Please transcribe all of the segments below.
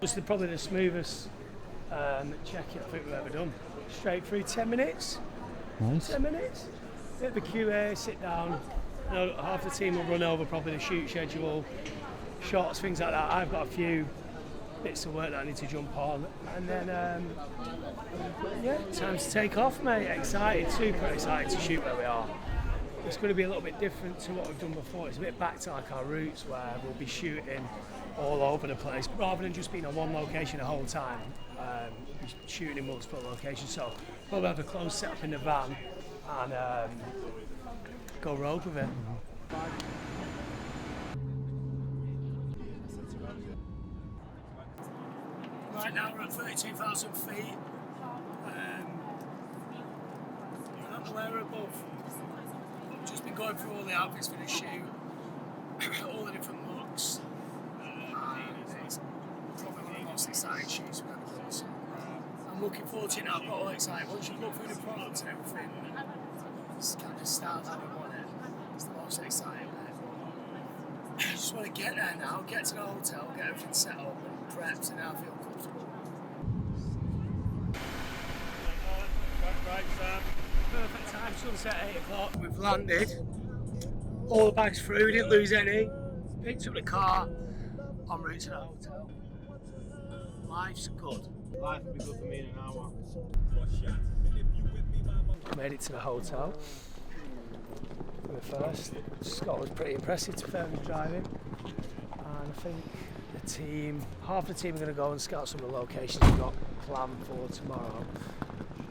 It's probably the smoothest check-in I think we've ever done. Straight through, 10 minutes. Nice. 10 minutes. Bit of a QA, sit down. You know, half the team will run over probably the shoot schedule, shots, things like that. I've got a few bits of work that I need to jump on, and then yeah, time to take off, mate. Excited, super excited to shoot where we are. It's going to be a little bit different to what we've done before. It's a bit back to like our roots, where we'll be shooting all over the place rather than just being on one location the whole time. We'll be shooting in multiple locations, so we'll have a close setup in the van and go rogue with it. Right now we're at 32,000 feet. I don't know where we're above. We've just been going through all the outfits for the shoot, all the different looks. It's probably one of the most exciting shoots we've ever done. So I'm looking forward to it now. I'm not all excited. Once you look through the products and everything, it's kind of style how we want it. It's the most exciting bit. I just want to get there now, get to the hotel, get everything set up and prepped, and now I feel comfortable. Right, Sam. Perfect time, sunset 8 o'clock. We've landed. All the bags through, we didn't lose any. Picked up the car, en route to the hotel. Life's good. Life will be good for me in an hour. Made it to the hotel. For the first. Scott was pretty impressive to film driving. And I think the team, half the team are going to go and scout some of the locations we've got planned for tomorrow.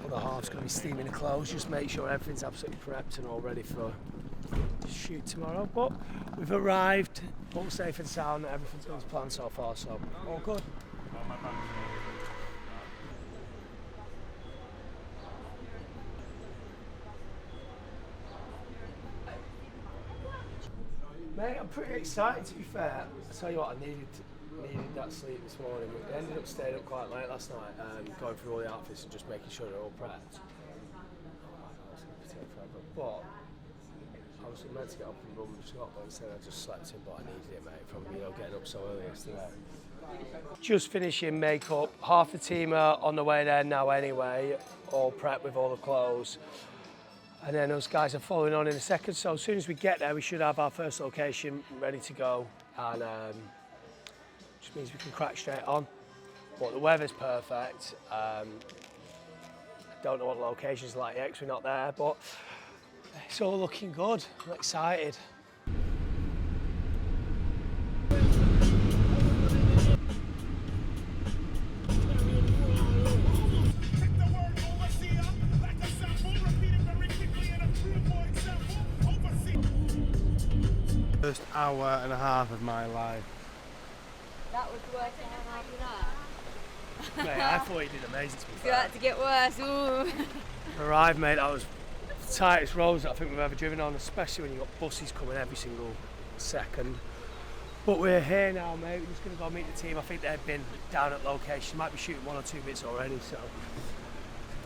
The half's going to be steaming the clothes, just make sure everything's absolutely prepped and all ready for the shoot tomorrow. But we've arrived, all safe and sound, everything's going to plan so far, so all good. Mate, I'm pretty excited to be fair. I tell you what, I needed that sleep this morning. We ended up staying up quite late last night, going through all the outfits and just making sure they're all prepped. But I was meant to get up and run with Scott, but instead I just slept in, but I needed it, mate, from getting up so early yesterday. Just finishing makeup. Half the team are on the way there now anyway, all prepped with all the clothes. And then those guys are following on in a second, so as soon as we get there, we should have our first location ready to go. And which means we can crack straight on. But the weather's perfect. I don't know what the location's like yet because we're not there, but it's all looking good. I'm excited. First hour and a half of my life. That was the worst hour after that. Mate, I thought you did amazing to be fair. Got to get worse. Ooh. Arrived, mate, that was the tightest roads I think we've ever driven on, especially when you've got buses coming every single second. But we're here now, mate. We're just going to go meet the team. I think they've been down at location. Might be shooting 1 or 2 bits already, so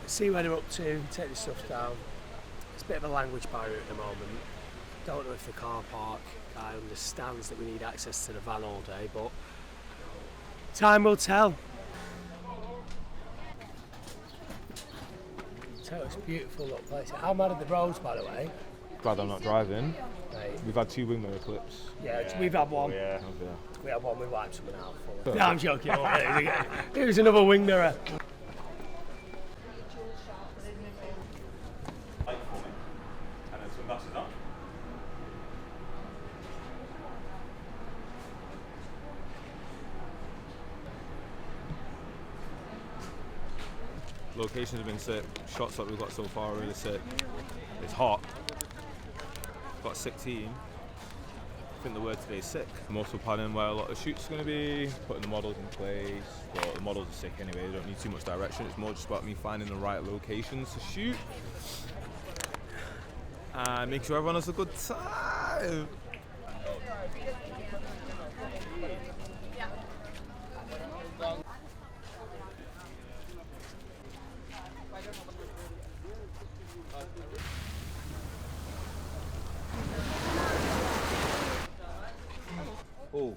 see where they're up to, take the stuff down. It's a bit of a language barrier at the moment. Don't know if the car park guy understands that we need access to the van all day, but time will tell. So it's a beautiful little place. How mad are the roads, by the way? Glad I'm not driving. Mate. We've had 2 wing mirror clips. Yeah, we've had one. Yeah. We had one, we wiped someone out for it. No, I'm joking. It was another wing mirror. Locations have been sick. Shots that we've got so far are really sick. It's hot. We've got a sick team. I think the word today is sick. I'm also planning where a lot of shoots are going to be, putting the models in place. But the models are sick anyway, they don't need too much direction. It's more just about me finding the right locations to shoot. And make sure everyone has a good time. Oh.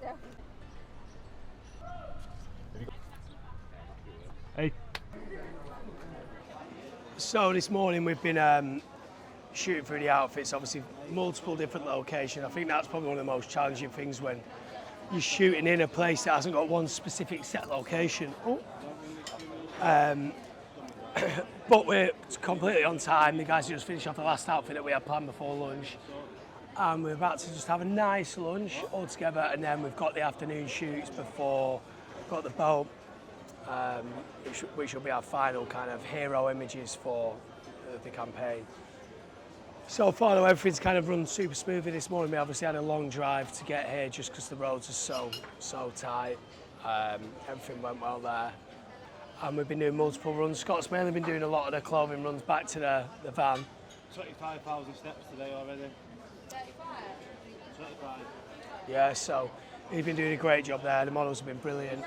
Hey. So this morning we've been shooting through the outfits, obviously multiple different locations. I think that's probably one of the most challenging things when you're shooting in a place that hasn't got one specific set location. But we're completely on time. The guys just finished off the last outfit that we had planned before lunch. And we're about to just have a nice lunch all together, and then we've got the afternoon shoots before we've got the boat, which will be our final kind of hero images for the campaign. So far, though, everything's kind of run super smoothly this morning. We obviously had a long drive to get here just because the roads are so tight. Everything went well there. And we've been doing multiple runs. Scott's mainly been doing a lot of the clothing runs back to the van. 25,000 steps today already. 25. Yeah, so he's been doing a great job there. The models have been brilliant.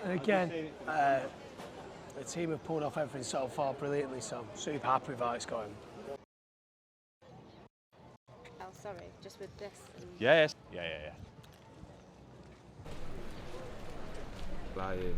And again, the team have pulled off everything so far brilliantly, so super happy with how it's going. Oh, sorry, just with this. Yes. Yeah. Flying.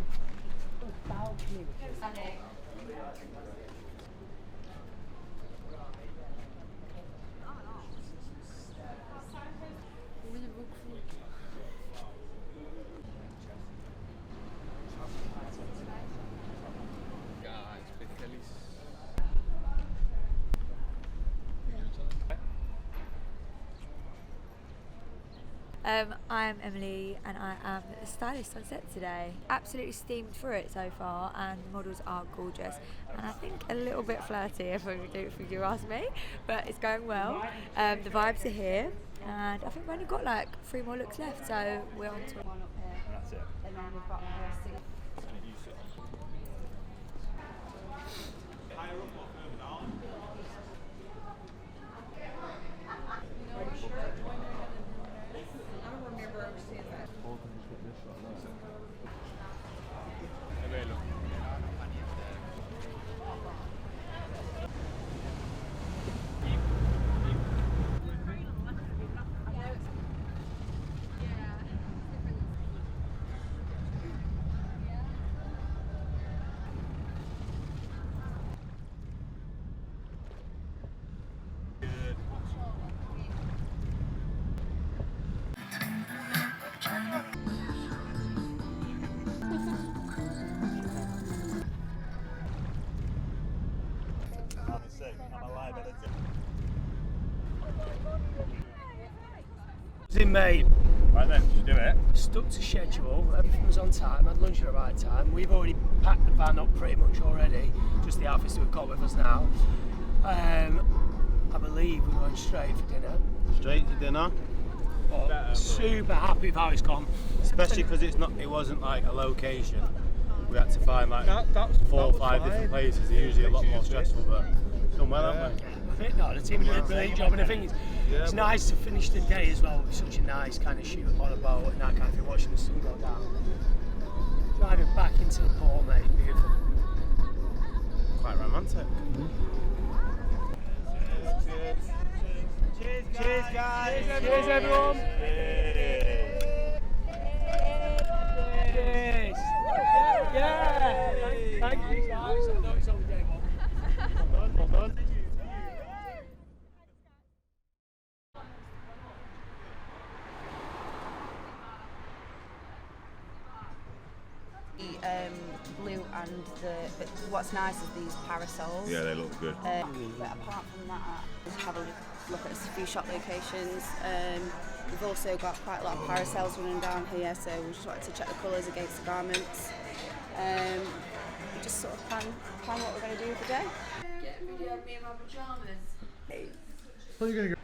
I'm Emily and I am the stylist on set today. Absolutely steamed through it so far, and the models are gorgeous and I think a little bit flirty if you ask me, but it's going well. The vibes are here and I think we've only got like 3 more looks left, so we're on to one up here. That's it. And then we've got her singing. Mate, Right then, just do it. stuck to schedule, everything was on time, had lunch at the right time. We've already packed the van up pretty much already, just the outfits that we've got with us now. I believe we're going straight for dinner. Straight to dinner. But super happy with how it's gone. Especially because it wasn't like a location. We had to find like 4 or 5 different places. They're usually a lot more stressful, but done well, haven't we? I think the team did a brilliant job, and I think it's nice to finish the day as well with such a nice kind of shoot on a boat and that kind of thing, watching the sun go down. Driving back into the port, mate, beautiful. Quite romantic. Cheers, guys. Cheers, everyone. Cheers. Yeah. Thank you, guys. I know it's only day one. Well done. Blue and but what's nice is these parasols. Yeah, they look good. But apart from that, just have a look at a few shot locations. We've also got quite a lot of parasols running down here, so we just wanted to check the colours against the garments. We just sort of plan what we're going to do for the day. Get a video of me in my pyjamas. So you're gonna go.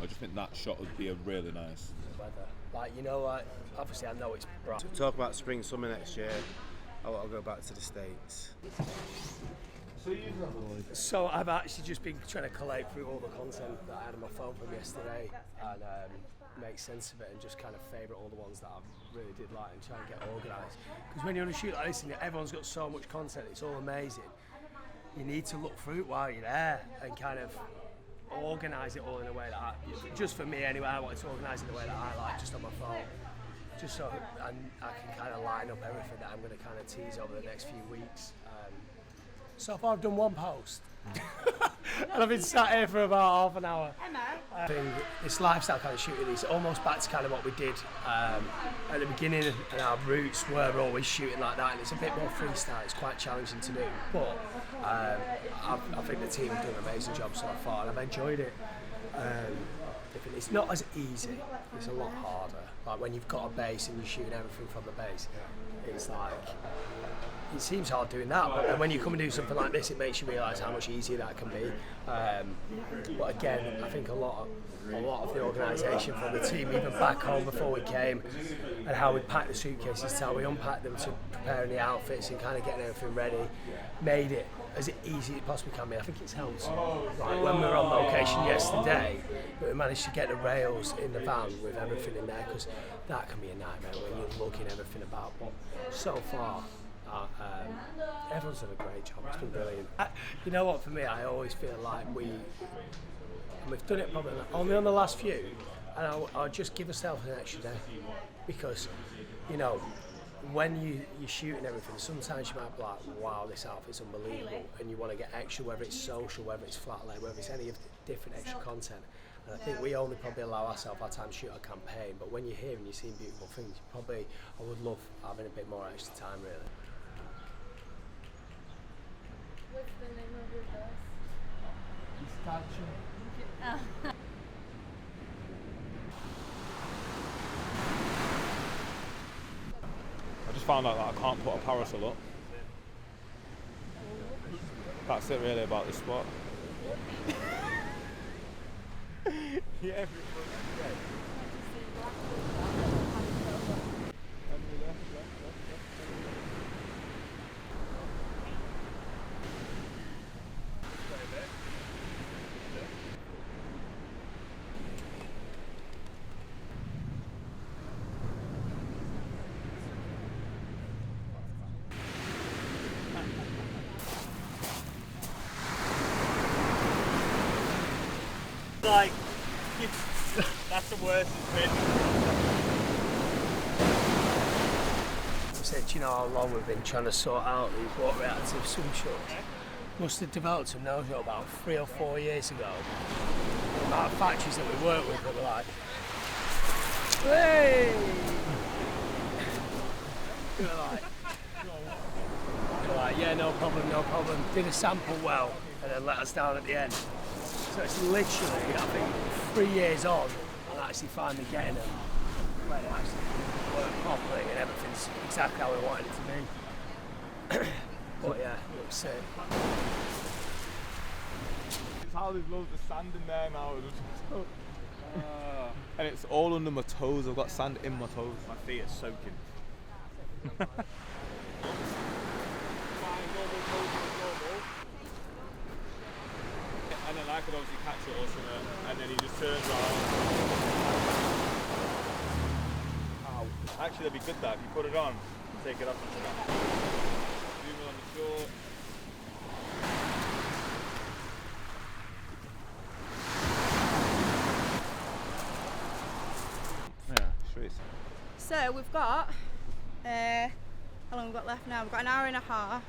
I just think that shot would be a really nice. Weather. Like, you know, like, obviously I know it's bright. To talk about spring, summer next year, I'll go back to the States. So I've actually just been trying to collate through all the content that I had on my phone from yesterday and make sense of it and just kind of favourite all the ones that I really did like and try and get organised. Because when you're on a shoot like this and everyone's got so much content, it's all amazing. You need to look through it while you're there and kind of organise it all in a way that just for me anyway, I wanted to organise it in the way that I like, just on my phone. Just so I can kind of line up everything that I'm going to kind of tease over the next few weeks. So far I've done one post. And I've been sat here for about half an hour. I think this lifestyle kind of shooting is almost back to kind of what we did at the beginning, and our roots were always shooting like that, and it's a bit more freestyle. It's quite challenging to do, but I think the team have done an amazing job so far, and I've enjoyed it. It's not as easy, it's a lot harder. Like when you've got a base and you're shooting everything from the base, it's like, it seems hard doing that, but then when you come and do something like this, it makes you realise how much easier that can be. But again, I think a lot of the organisation from the team, even back home before we came, and how we packed the suitcases, how we unpacked them to preparing the outfits and kind of getting everything ready, made it as easy as it possibly can be. I think it's helped. Like when we were on location yesterday, we managed to get the rails in the van with everything in there, because that can be a nightmare when you're looking everything about. But so far, everyone's done a great job. It's been brilliant. You know what? For me, I always feel like we've done it probably only on the last few, and I'll just give ourselves an extra day, because you know, when you're shooting everything, sometimes you might be like, wow, this outfit's unbelievable, and you want to get extra, whether it's social, whether it's flat lay, whether it's any of the different extra content. And I think we only probably allow ourselves our time to shoot a campaign, but when you're here and you're seeing beautiful things, I would love having a bit more extra time, really. What's the name of your bus? Pistachio. I just found out that I can't put a parasol up. That's it really about this spot. Yeah. Like, that's the worst it's been. I said, do you know how long we've been trying to sort out these water reactive swim shorts? Must have developed some know-how about 3 or 4 years ago. The amount of factories that we work with that were like, hey! They were like, yeah, no problem, no problem. Did a sample well, and then let us down at the end. So it's literally, I think, 3 years on, and actually finally getting them where they actually work properly and everything's exactly how we wanted it to be. But yeah, it looks sick. It's how there's loads of sand in there now. And it's all under my toes. I've got sand in my toes. My feet are soaking. And then I could obviously catch it or something, and then he just turns around. Ow. Actually, that'd be good that if you put it on, take it off and stuff. Zoom in on the short. Yeah, sweet. So we've got, how long have we got left now? We've got an hour and a half.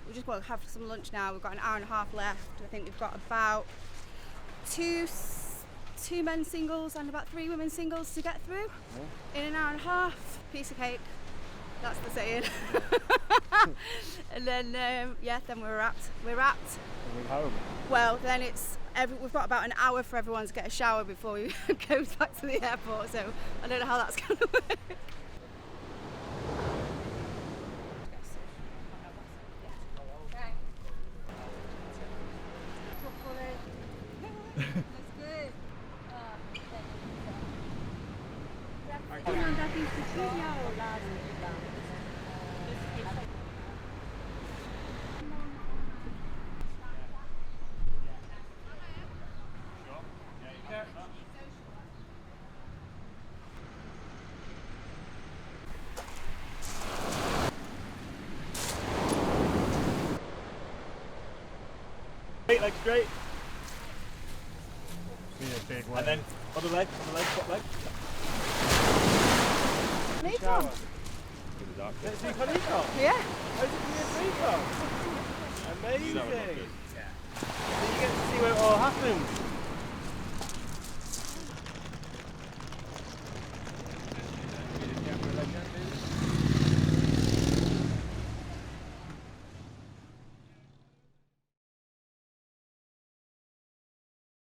We just want to have some lunch now. We've got an hour and a half left. I think we've got about two men's singles and about 3 women's singles to get through in an hour and a half. Piece of cake. That's the saying. And then then we're wrapped. We're wrapped. We're home. Well, then we've got about an hour for everyone to get a shower before we go back to the airport. So I don't know how that's going to work. Straight, leg straight. Be a big And then other leg, top leg. Nico. Let's see Nico. Yeah. How's it for Nico? Amazing. So you get to see where it all happened.